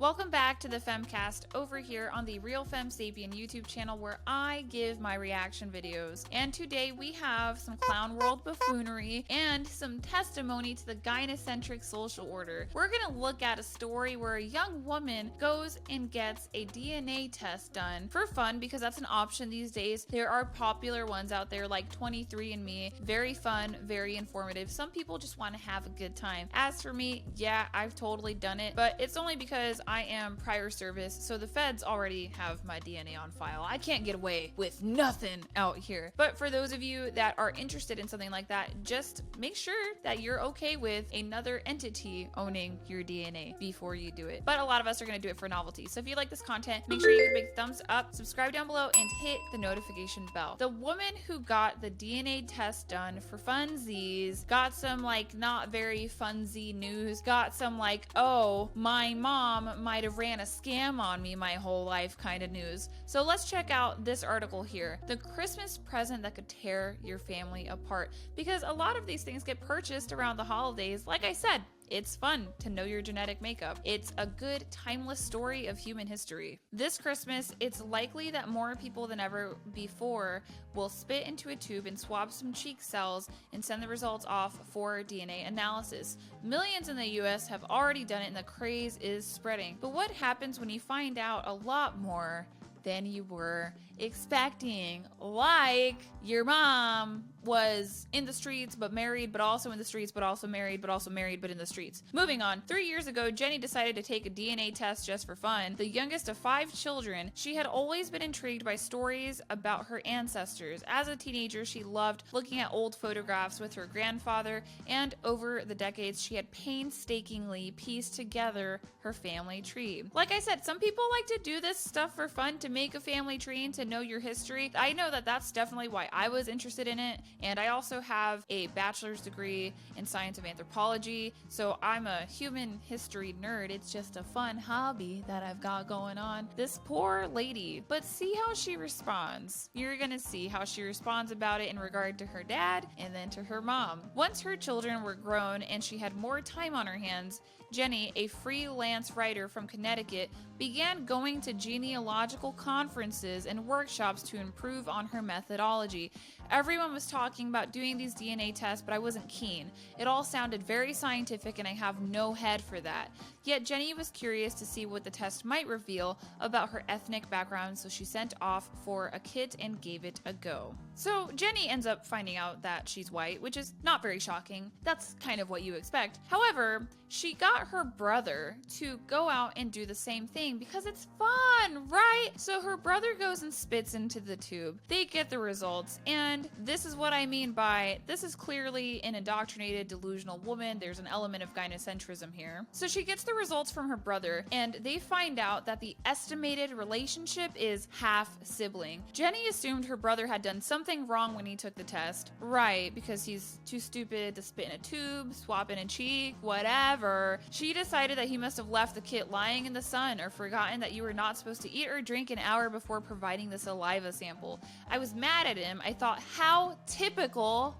Welcome back to the Femcast over here on the Real Fem Sapien YouTube channel where I give my reaction videos. And today we have some clown world buffoonery and some testimony to the gynocentric social order. We're gonna look at a story where a young woman goes and gets a DNA test done for fun because that's an option these days. There are popular ones out there like 23andMe, very fun, very informative. Some people just want to have a good time. As for me, yeah, I've totally done it, but it's only because I am prior service, so the feds already have my DNA on file. I can't get away with nothing out here. But for those of you that are interested in something like that, just make sure that you're okay with another entity owning your DNA before you do it. But a lot of us are going to do it for novelty. So if you like this content, make sure you give a big thumbs up, subscribe down below, and hit the notification bell. The woman who got the DNA test done for funsies got some like not very funsy news, got some like, oh, my mom might have ran a scam on me my whole life kind of news. So let's check out this article here. The Christmas present that could tear your family apart. Because a lot of these things get purchased around the holidays. Like I said, it's fun to know your genetic makeup. It's a good, timeless story of human history. This Christmas, it's likely that more people than ever before will spit into a tube and swab some cheek cells and send the results off for DNA analysis. Millions in the US have already done it and the craze is spreading. But what happens when you find out a lot more than you were expecting? Like your mom was in the streets but married, but also in the streets, but also married, but also married, but in the streets. Moving on, 3 years ago, Jenny decided to take a DNA test just for fun. The youngest of 5 children, she had always been intrigued by stories about her ancestors. As a teenager, she loved looking at old photographs with her grandfather, and over the decades, she had painstakingly pieced together her family tree. Like I said, some people like to do this stuff for fun, to make a family tree and to know your history. I know that that's definitely why I was interested in it, and I also have a bachelor's degree in science of anthropology, so I'm a human history nerd. It's just a fun hobby that I've got going on. This poor lady, but see how she responds. You're gonna see how she responds about it in regard to her dad and then to her mom. Once her children were grown and she had more time on her hands, Jenny, a freelance writer from Connecticut, began going to genealogical conferences and workshops to improve on her methodology. Everyone was talking about doing these DNA tests, but I wasn't keen. It all sounded very scientific and I have no head for that. Yet Jenny was curious to see what the test might reveal about her ethnic background, so she sent off for a kit and gave it a go. So Jenny ends up finding out that she's white, which is not very shocking. That's kind of what you expect. However, she got her brother to go out and do the same thing because it's fun, right? So her brother goes and spits into the tube. They get the results, and this is what I mean by this is clearly an indoctrinated, delusional woman. There's an element of gynocentrism here. So she gets the results from her brother, and they find out that the estimated relationship is half sibling. Jenny assumed her brother had done something wrong when he took the test. Right, because he's too stupid to spit in a tube, swap in a cheek, whatever. She decided that he must have left the kit lying in the sun or forgotten that you were not supposed to eat or drink an hour before providing the saliva sample. I was mad at him. I thought, how typical,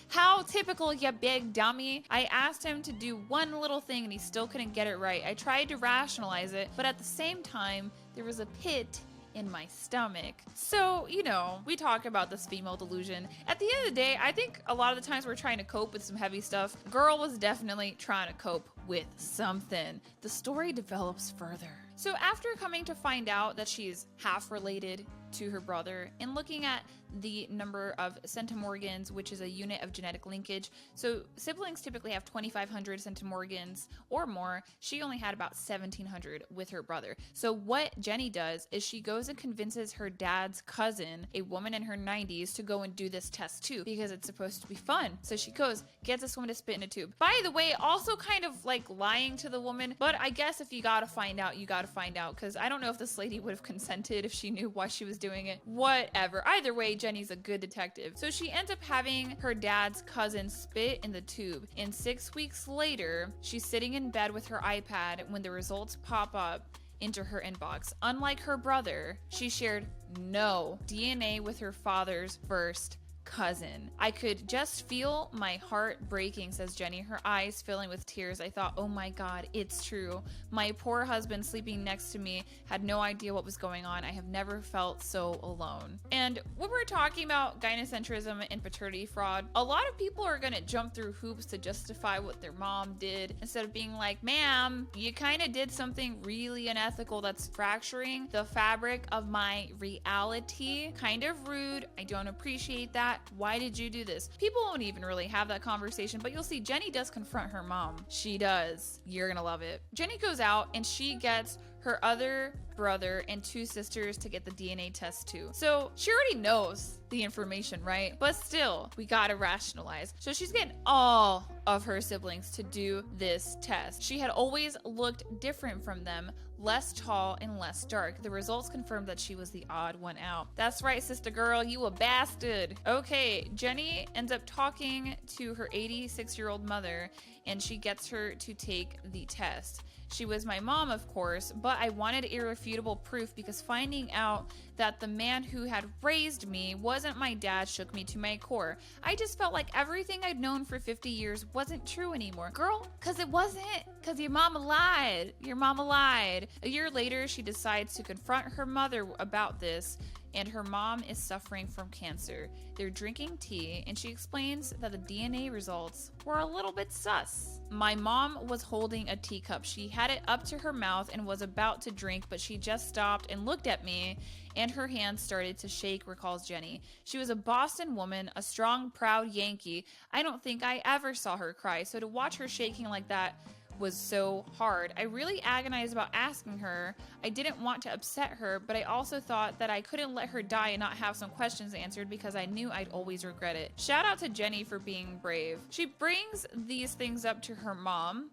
how typical, you big dummy. I asked him to do one little thing and he still couldn't get it right. I tried to rationalize it, but at the same time, there was a pit in my stomach. So, you know, we talk about this female delusion. At the end of the day, I think a lot of the times we're trying to cope with some heavy stuff. Girl was definitely trying to cope with something. The story develops further. So after coming to find out that she's half related to her brother and looking at the number of centimorgans, which is a unit of genetic linkage. So siblings typically have 2,500 centimorgans or more. She only had about 1,700 with her brother. So what Jenny does is she goes and convinces her dad's cousin, a woman in her 90s, to go and do this test too, because it's supposed to be fun. So she goes, gets this woman to spit in a tube. By the way, also kind of like lying to the woman, but I guess if you gotta find out, you gotta find out, because I don't know if this lady would have consented if she knew why she was doing it. Whatever. Either way, Jenny's a good detective. So she ends up having her dad's cousin spit in the tube. And 6 weeks later, she's sitting in bed with her iPad when the results pop up into her inbox. Unlike her brother, she shared no DNA with her father's first cousin. I could just feel my heart breaking, says Jenny, her eyes filling with tears. I thought, oh my God, it's true. My poor husband sleeping next to me had no idea what was going on. I have never felt so alone. And when we're talking about gynocentrism and paternity fraud, a lot of people are gonna jump through hoops to justify what their mom did instead of being like, ma'am, you kind of did something really unethical that's fracturing the fabric of my reality. Kind of rude. I don't appreciate that. Why did you do this? People won't even really have that conversation, but you'll see Jenny does confront her mom. She does. You're gonna love it. Jenny goes out and she gets her other brother and 2 sisters to get the DNA test too. So she already knows the information, right? But still, we gotta rationalize. So she's getting all of her siblings to do this test. She had always looked different from them, less tall and less dark. The results confirmed that she was the odd one out. That's right, sister girl, you a bastard. Okay, Jenny ends up talking to her 86-year-old mother and she gets her to take the test. She was my mom, of course, but I wanted irrefutable proof because finding out that the man who had raised me wasn't my dad shook me to my core. I just felt like everything I'd known for 50 years wasn't true anymore. Girl, cause it wasn't, cause your mama lied. Your mama lied. A year later, she decides to confront her mother about this, and her mom is suffering from cancer. They're drinking tea, and she explains that the DNA results were a little bit sus. My mom was holding a teacup. She had it up to her mouth and was about to drink, but she just stopped and looked at me, and her hands started to shake, recalls Jenny. She was a Boston woman, a strong, proud Yankee. I don't think I ever saw her cry, so to watch her shaking like that was so hard. I really agonized about asking her. I didn't want to upset her, but I also thought that I couldn't let her die and not have some questions answered because I knew I'd always regret it. Shout out to Jenny for being brave. She brings these things up to her mom,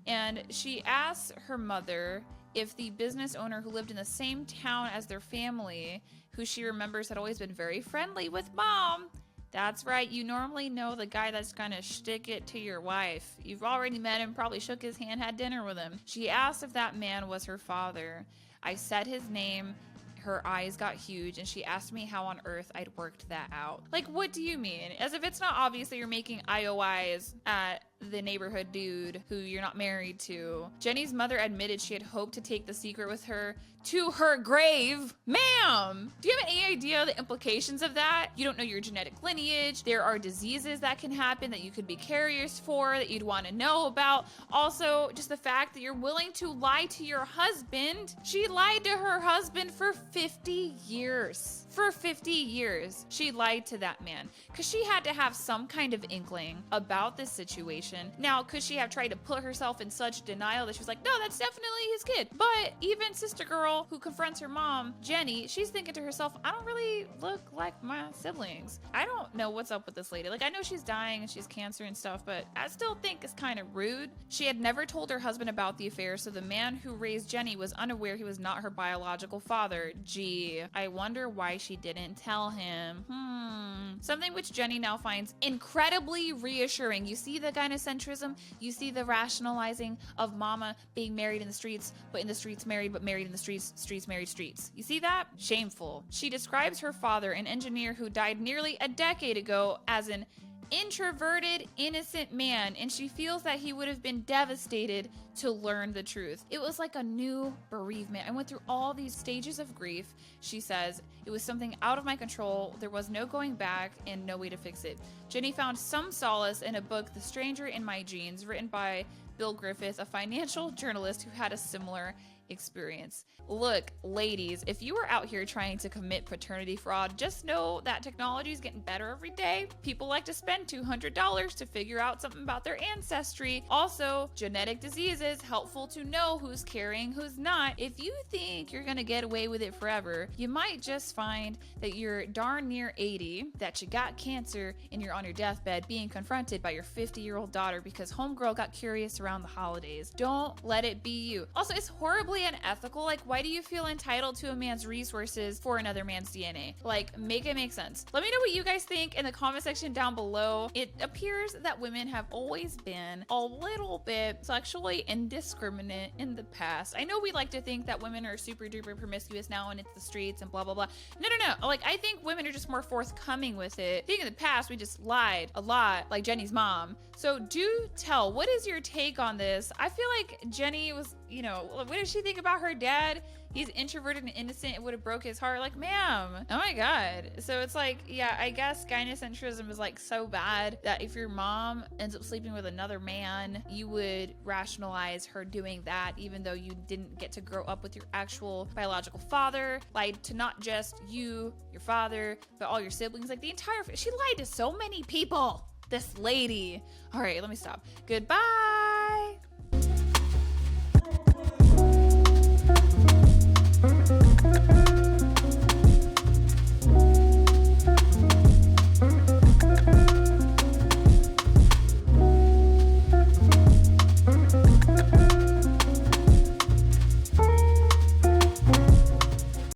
and she asks her mother if the business owner who lived in the same town as their family, who she remembers had always been very friendly with mom. That's right, you normally know the guy that's gonna shtick it to your wife. You've already met him, probably shook his hand, had dinner with him. She asked if that man was her father. I said his name. Her eyes got huge, and she asked me how on earth I'd worked that out. Like, what do you mean? As if it's not obvious that you're making IOIs at the neighborhood dude who you're not married to. Jenny's mother admitted she had hoped to take the secret with her to her grave. Ma'am, do you have any idea the implications of that? You don't know your genetic lineage. There are diseases that can happen that you could be carriers for that you'd want to know about. Also, just the fact that you're willing to lie to your husband. She lied to her husband for 50 years. For 50 years, she lied to that man because she had to have some kind of inkling about this situation. Now, could she have tried to put herself in such denial that she was like, no, that's definitely his kid? But even sister girl who confronts her mom, Jenny, she's thinking to herself, I don't really look like my siblings. I don't know what's up with this lady. Like, I know she's dying and she's cancer and stuff, but I still think it's kind of rude. She had never told her husband about the affair, so the man who raised Jenny was unaware he was not her biological father. Gee, I wonder why she didn't tell him. Something which Jenny now finds incredibly reassuring. You see the gynocentrism? You see the rationalizing of mama being married in the streets, but in the streets married, but married in the streets, streets married streets. You see that? Shameful. She describes her father, an engineer who died nearly a decade ago, as an introverted, innocent man, and she feels that he would have been devastated to learn the truth. It was like a new bereavement. I went through all these stages of grief, she says. It was something out of my control. There was no going back and no way to fix it. Jenny found some solace in a book, The Stranger in My Genes, written by Bill Griffith, a financial journalist who had a similar experience. Look, ladies, if you are out here trying to commit paternity fraud, just know that technology is getting better every day. People like to spend $200 to figure out something about their ancestry. Also, genetic diseases, helpful to know who's carrying, who's not. If you think you're gonna get away with it forever, you might just find that you're darn near 80, that you got cancer, and you're on your deathbed being confronted by your 50-year-old daughter because homegirl got curious around the holidays. Don't let it be you. Also, it's horribly really unethical. Like, why do you feel entitled to a man's resources for another man's DNA? Like, make it make sense. Let me know what you guys think in the comment section down below. It appears that women have always been a little bit sexually indiscriminate in the past. I know we like to think that women are super duper promiscuous now and it's the streets and blah, blah, blah. No. Like, I think women are just more forthcoming with it. I think in the past, we just lied a lot, like Jenny's mom. So do tell, what is your take on this? I feel like Jenny was, you know, what did she think about her dad? He's introverted and innocent. It would have broke his heart. Like, ma'am, oh my God. So it's like, yeah, I guess gynocentrism is like so bad that if your mom ends up sleeping with another man, you would rationalize her doing that, even though you didn't get to grow up with your actual biological father. Lied to not just you, your father, but all your siblings, like the entire, she lied to so many people. This lady. All right, let me stop. Goodbye.